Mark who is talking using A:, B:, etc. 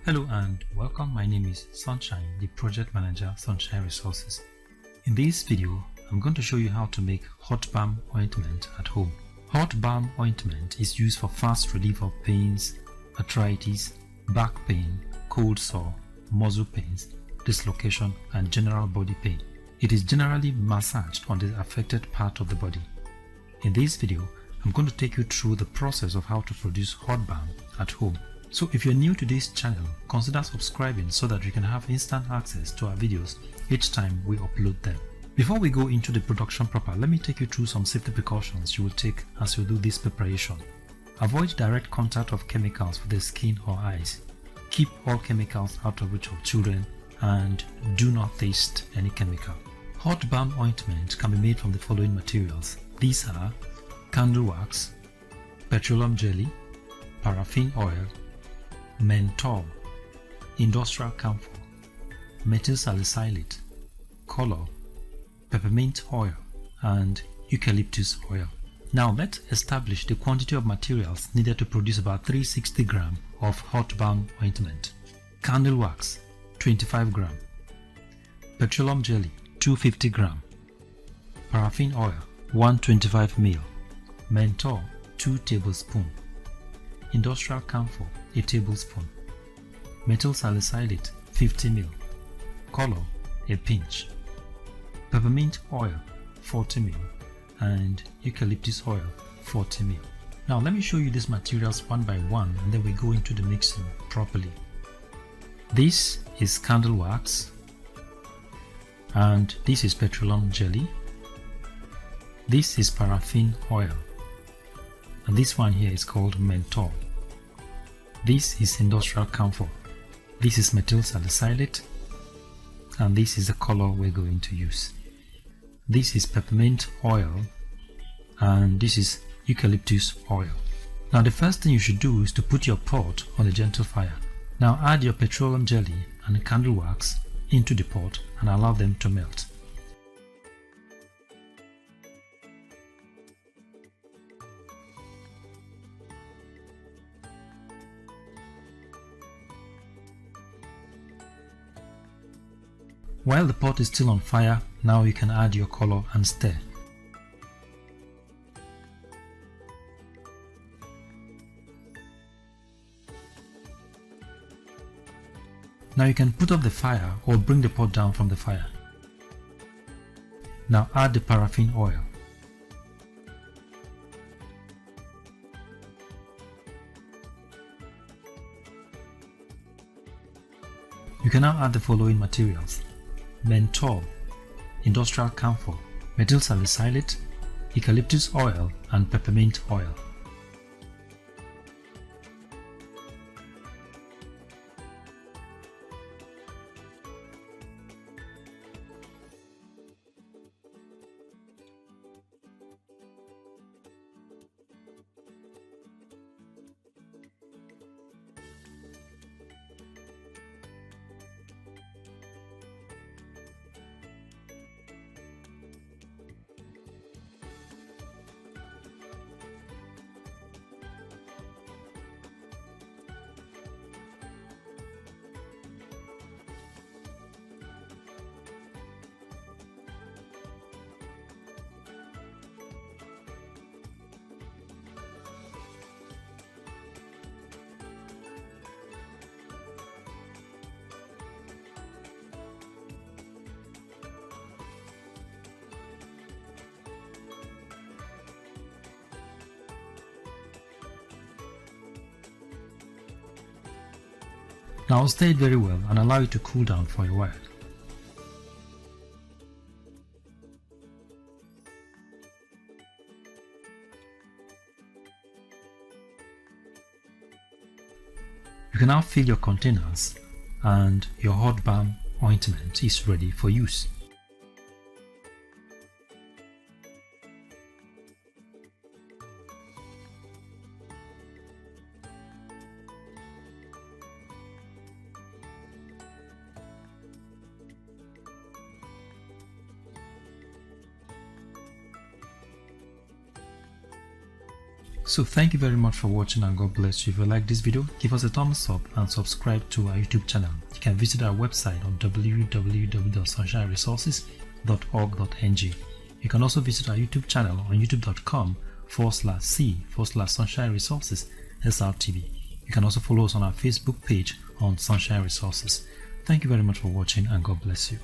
A: Hello and welcome. My name is Sunshine, the project manager, Sunshine Resources. In this video, I'm going to show you how to make hot balm ointment at home. Hot balm ointment is used for fast relief of pains, arthritis, back pain, cold sore, muscle pains, dislocation, and general body pain. It is generally massaged on the affected part of the body. In this video, I'm going to take you through the process of how to produce hot balm at home. So if you're new to this channel, consider subscribing so that you can have instant access to our videos each time we upload them. Before we go into the production proper, let me take you through some safety precautions you will take as you do this preparation. Avoid direct contact of chemicals with the skin or eyes. Keep all chemicals out of reach of children and do not taste any chemical. Hot balm ointment can be made from the following materials. These are candle wax, petroleum jelly, paraffin oil, menthol, industrial camphor, methyl salicylate, color, peppermint oil, and eucalyptus oil. Now let's establish the quantity of materials needed to produce about 360 grams of hot balm ointment. Candle wax 25 grams, petroleum jelly 250 grams, paraffin oil 125 ml, menthol 2 tablespoons, industrial camphor 1 tablespoon, methyl salicylate 50 ml, color a pinch, peppermint oil 40 ml, and eucalyptus oil 40 ml. Now let me show you these materials one by one and then we go into the mixing properly. This is candle wax and this is petroleum jelly. This is paraffin oil and this one here is called menthol. This is industrial camphor. This is methyl salicylate and this is the color we're going to use. This is peppermint oil and this is eucalyptus oil. Now the first thing you should do is to put your pot on a gentle fire. Now add your petroleum jelly and candle wax into the pot and allow them to melt. While the pot is still on fire, now you can add your color and stir. Now you can put off the fire or bring the pot down from the fire. Now add the paraffin oil. You can now add the following materials: menthol, industrial camphor, methyl salicylate, eucalyptus oil, and peppermint oil. Now stir it very well and allow it to cool down for a while. You can now fill your containers and your hot balm ointment is ready for use. So thank you very much for watching, and God bless you. If you like this video, give us a thumbs up and subscribe to our YouTube channel. You can visit our website on www.sunshineresources.org.ng. You can also visit our YouTube channel on youtube.com/c/Sunshine Resources SRTV. You can also follow us on our Facebook page on Sunshine Resources. Thank you very much for watching, and God bless you.